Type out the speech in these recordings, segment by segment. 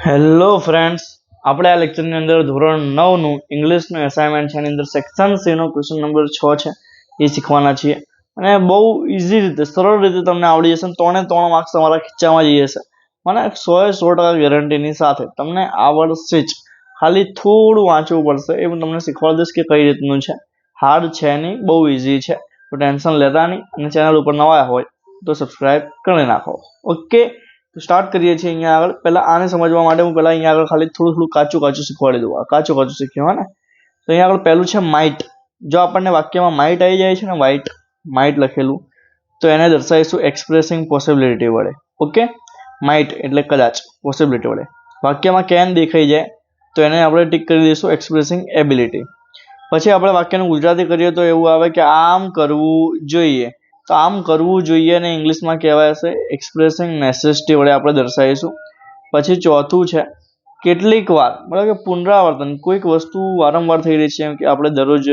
Hello friends, આપણે આ લેક્ચરની અંદર ધોરણ 9 નું ઇંગ્લિશનું એસાઇનમેન્ટ છે. એની અંદર સેક્શન સી નો ક્વેશ્ચન નંબર 6 છે એ શીખવાના છીએ. અને બહુ ઇઝી રીતે, સરળ રીતે તમને આવડી જશે. 3 માર્ક્સ તમારા ખીચામાં જઈ જશે. મને 100% ગેરંટીની સાથે તમને આવડશે જ. ખાલી થોડું વાંચવું પડશે. એ હું તમને શીખવાડી દઈશ કે કઈ રીતનું છે. હાર્ડ છે નહીં, બહુ ઇઝી છે. તો ટેન્શન લેતા નહીં. અને ચેનલ ઉપર નવા હોય તો સબસ્ક્રાઇબ કરી નાખો. ઓકે, તો સ્ટાર્ટ કરીએ છીએ. અહીંયા આગળ પહેલા આને સમજવા માટે હું પહેલા અહીંયા આગળ ખાલી થોડું કાચું શીખવાડી દઉં. આ કાચું શીખ્યો ને. તો અહીંયા આગળ પહેલું છે માઇટ. જો આપણને વાક્યમાં માઇટ આવી જાય છે ને, માઇટ લખેલું, તો એને દર્શાવીશું એક્સપ્રેસિંગ પોસિબિલિટી વડે. ઓકે, માઇટ એટલે કદાચ, પોસિબિલિટી વડે. વાક્યમાં કેન દેખાઈ જાય તો એને આપણે ટીક કરી દઈશું એક્સપ્રેસિંગ એબિલિટી. પછી આપણે વાક્યનું ગુજરાતી કરીએ તો એવું આવે કે આમ કરવું જોઈએ. તો આમ કરવું જોઈએ ને ઇંગ્લિશમાં કહેવાય છે એક્સપ્રેસિંગ નેસેસિટી વડે આપણે દર્શાવીશું. પછી ચોથું છે કેટલીક વાર, બરાબર કે પુનરાવર્તન. કોઈક વસ્તુ વારંવાર થઈ રહી છે, એમ કે આપણે દરરોજ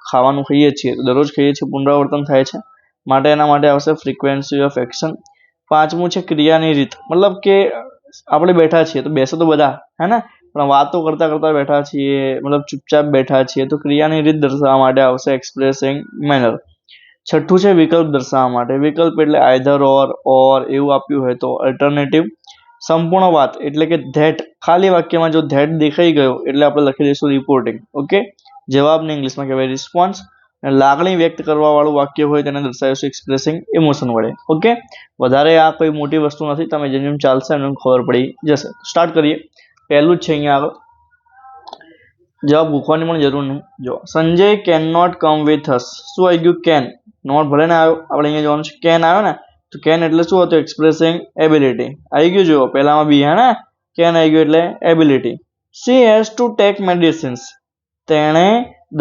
ખાવાનું ખાઈએ છીએ, દરરોજ ખાઈએ છીએ, પુનરાવર્તન થાય છે, માટે એના માટે આવશે ફ્રીક્વન્સી ઓફ એક્શન. પાંચમું છે ક્રિયાની રીત. મતલબ કે આપણે બેઠા છીએ તો બેસે તો બધા, હે ને, પણ વાતો કરતા બેઠા છીએ, મતલબ ચૂપચાપ બેઠા છીએ, તો ક્રિયાની રીત દર્શાવવા માટે આવશે એક્સપ્રેસિંગ મેનર. છઠ્ઠું છે વિકલ્પ દર્શાવવા માટે. વિકલ્પ એટલે આઈધર ઓર એવું આપ્યું હોય તો અલ્ટરનેટિવ. સંપૂર્ણ વાત એટલે કે ધેટ. ખાલી વાક્યમાં જો ધેટ દેખાઈ ગયો એટલે આપણે લખી દઈશું રિપોર્ટિંગ. ઓકે, જવાબને ઇંગ્લિશમાં કહેવાય રિસ્પોન્સ. અને લાગણી વ્યક્ત કરવા વાળું વાક્ય હોય તેને દર્શાવીશું એક્સપ્રેસિંગ ઇમોશન વડે. ઓકે, વધારે આ કોઈ મોટી વસ્તુ નથી. તમે જેમ ચાલશે એમ ખબર પડી જશે. સ્ટાર્ટ કરીએ. પહેલું જ છે અહીંયા આગળ. જવાબ મૂકવાની પણ જરૂર નહીં. જો Sanjay can not come with us. શું આવી ગયું? કેન. નોટ ભલે ને આવ્યો, આપણે અહીંયા જોવાનું છે કેન આવ્યો ને, તો કેન એટલે શું હતું? Expressing ability. આવી ગયું. જો પહેલામાં બી, હે ને, કેન આવી ગયું એટલે ability. She has to take medicines. તેણે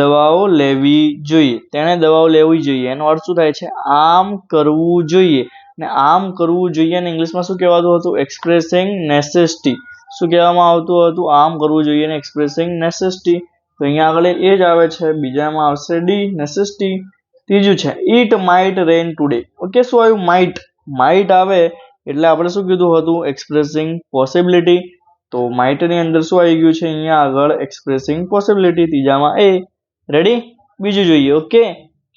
દવાઓ લેવી જોઈએ. તેણે દવાઓ લેવી જોઈએ એનો અર્થ શું થાય છે? આમ કરવું જોઈએ. ને આમ કરવું જોઈએ ને ઇંગ્લિશમાં શું કહેવાતું હતું? Expressing necessity. શું કહેવામાં આવતું હતું? આમ કરવું જોઈએ ને એક્સપ્રેસિંગ નેસેસિટી. તો અહીંયા આગળ એ જ આવે છે. બીજામાં આવશે ડી, નેસેસિટી. ત્રીજું છે it might rain today. Okay, શું આવ્યું? માઇટ આવે એટલે આપણે શું કીધું હતું? Expressing possibility. તો માઇટની અંદર શું આવી ગયું છે અહીંયા આગળ? Expressing possibility. ત્રીજામાં એ. રેડી? બીજું જોઈએ. Okay,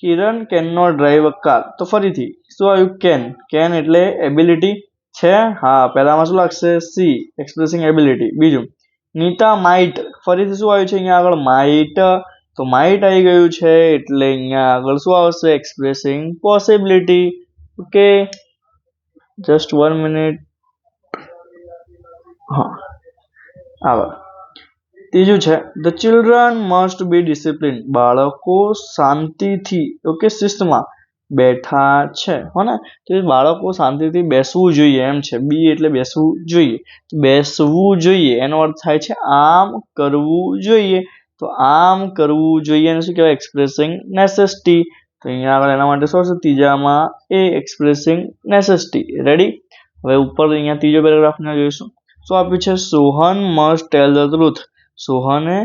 Kiran can not drive a car. તો ફરીથી શું આવ્યું? કેન એટલે એબિલિટી છે. હા, પહેલામાં શું લાગશે? C, expressing ability. બીજું નીતા માઇટ. ફરીથી શું આવ્યું છે અહીંયા આગળ? માઇટ. તો માઇટ આવી ગયું છે એટલે અહીંયા આગળ શું આવશે? Expressing possibility. Okay, just 1 minute. હા, આગળ ત્રીજું છે the children must be discipline. બાળકો શાંતિથી, ઓકે, શિસ્તમાં બેઠા છે, હો ને, તો બાળકો શાંતિથી બેસવું જોઈએ એમ છે. બી એટલે બેસવું જોઈએ. બેસવું જોઈએ એનો અર્થ થાય છે આમ કરવું જોઈએ. તો આમ કરવું જોઈએ એને શું કહેવાય? Expressing necessity. તો અહીંયા આગળ એના માટે શું હશે? ત્રીજામાં એ, એક્સપ્રેસિંગ નેસેસિટી. રેડી? હવે ઉપર અહીંયા ત્રીજો પેરેગ્રાફને જોઈશું. શું આપ્યું છે? Sohan must tell the truth. સોહને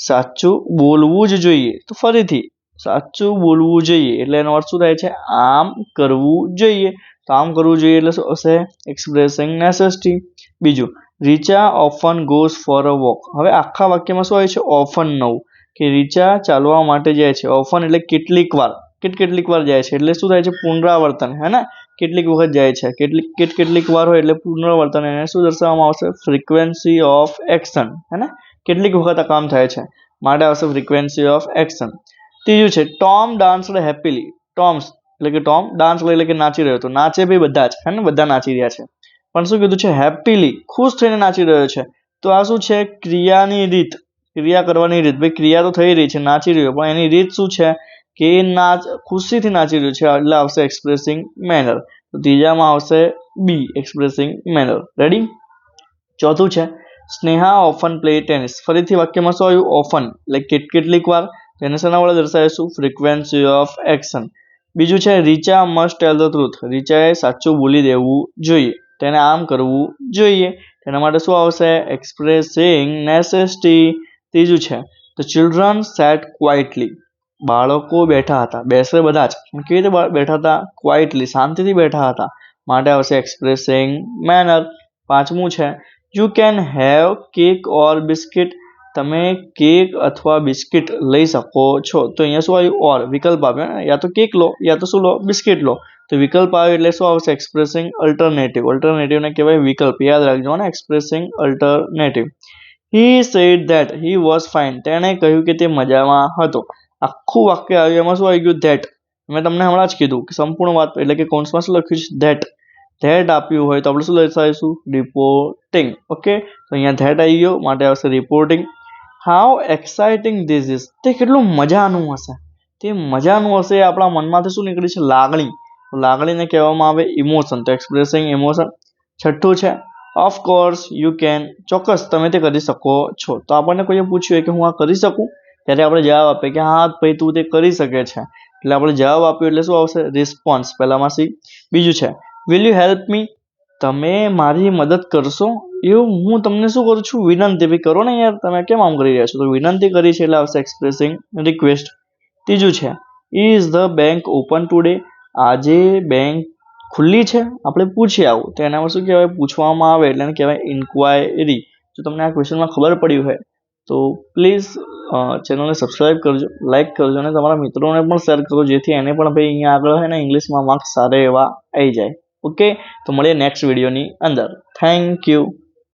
સાચું બોલવું જ જોઈએ. તો ફરીથી સાચું બોલવું જોઈએ એટલે એનો અર્થ શું થાય છે? આમ કરવું જોઈએ. તો આમ કરવું જોઈએ એટલે શું હશે? Expressing necessity. બીજું Richa often goes for a walk. હવે આખા વાક્યમાં શું આવે છે? ઓફન. નવું કે રીચા ચાલવા માટે જાય છે. ઓફન એટલે કેટલીક વાર, કેટલીક વાર જાય છે એટલે શું થાય છે? પુનરાવર્તન, હે ને, કેટલીક વખત જાય છે. કેટલીક વાર હોય એટલે પુનરાવર્તન. એને શું દર્શાવવામાં આવશે? ફ્રીક્વન્સી ઓફ એક્શન, હે ને, કેટલીક વખત આ કામ થાય છે માટે આવશે ફ્રીક્વન્સી ઓફ એક્શન. ત્રીજું છે ટોમ ડાન્સ્ડ હેપીલી. ટોમ્સ એટલે કે ટોમ, ડાન્સ એટલે કે નાચી રહ્યો. તો નાચે ભાઈ બધા જ, હે ને, બધા નાચી રહ્યા છે. પણ શું કીધું છે? હેપીલી, ખુશ થઈને નાચી રહ્યો છે. તો આ શું છે? ક્રિયાની રીત, ક્રિયા કરવાની રીત. ભાઈ ક્રિયા તો થઈ રહી છે, નાચી રહ્યો, પણ એની રીત શું છે? કે ખુશીથી નાચી રહ્યો છે એટલે આવશે એક્સપ્રેસિંગ મેનર. તો ત્રીજામાં આવશે બી, એક્સપ્રેસિંગ મેનર. રેડી? ચોથું છે સ્નેહા ઓફન પ્લે ટેનિસ. ફરીથી વાક્યમાં શું આવ્યું? ઓફન એટલે કેટલીક વાર. તેને શેના વડે દર્શાવીશું? Frequency of action. બીજું છે Richa must tell the truth. રીચાએ સાચું બોલી દેવું જોઈએ. તેને આમ કરવું જોઈએ. તેના માટે શું આવશે? Expressing necessity. ત્રીજું છે ધ ચિલ્ડ્રન સેટ ક્વાઇટલી. બાળકો બેઠા હતા. બેસે બધા જ, પણ કેવી રીતે બેઠા હતા? ક્વાઇટલી, શાંતિથી બેઠા હતા માટે આવશે એક્સપ્રેસિંગ મેનર. પાંચમું છે you can have cake or biscuit. તમે કેક અથવા બિસ્કિટ લઈ શકો છો. તો અહીંયા શું આવ્યું? ઓર વિકલ્પ આપ્યો ને, યા તો કેક લો યા તો શું લો? બિસ્કિટ લો. તો વિકલ્પ આવે એટલે શું આવશે? Expressing alternative. અલ્ટરનેટિવને કહેવાય વિકલ્પ. યાદ રાખજો ને, expressing alternative. He said that he was fine. તેણે કહ્યું કે તે મજામાં હતો. આખું વાક્ય આવ્યું, એમાં શું આવી ગયું? ધેટ. મેં તમને હમણાં જ કીધું કે સંપૂર્ણ વાત એટલે કે કૌંસમાં શું લખ્યું છે? ધેટ. ધેટ આપ્યું હોય તો આપણે શું લખાઈશું? રિપોર્ટિંગ. ઓકે, તો અહીંયા ધેટ આવી ગયો, માટે આવશે reporting. How exciting this is. તે કેટલું મજાનું હશે. તે મજાનું હશે એ આપણા મનમાંથી શું નીકળી છે? લાગણી. તો લાગણીને કહેવામાં આવે ઇમોશન. તો એક્સપ્રેસિંગ ઇમોશન. છઠ્ઠું છે ઓફકોર્સ યુ કેન. ચોક્કસ તમે તે કરી શકો છો. તો આપણને કોઈએ પૂછ્યું કે હું આ કરી શકું, ત્યારે આપણે જવાબ આપીએ કે હા ભાઈ તું તે કરી શકે છે. એટલે આપણે જવાબ આપ્યો એટલે શું આવશે? રિસ્પોન્સ. પહેલામાં સી. બીજું છે વિલ યુ હેલ્પ મી. તમે મારી મદદ કરશો? એવું હું તમને શું કરું છું? વિનંતી. ભાઈ કરો ને યાર, તમે કેમ આમ કરી રહ્યા છો? તો વિનંતી કરી છે એટલે આવશે એક્સપ્રેસિંગ રિક્વેસ્ટ. ત્રીજું છે is the bank open today. આજે બેંક ખુલ્લી છે? આપણે પૂછીએ આવું તો એનામાં શું કહેવાય? પૂછવામાં આવે એટલે એને કહેવાય ઇન્ક્વાયરી. જો તમને આ ક્વેશ્ચનમાં ખબર પડી હોય તો પ્લીઝ ચેનલને સબસ્ક્રાઇબ કરજો, લાઇક કરજો અને તમારા મિત્રોને પણ શેર કરો, જેથી એને પણ ભાઈ અહીંયા આગળ છે ને ઇંગ્લિશમાં માર્ક્સ સારા એવા આવી જાય. ઓકે, તો મળીએ નેક્સ્ટ વિડીયોની અંદર. Thank you.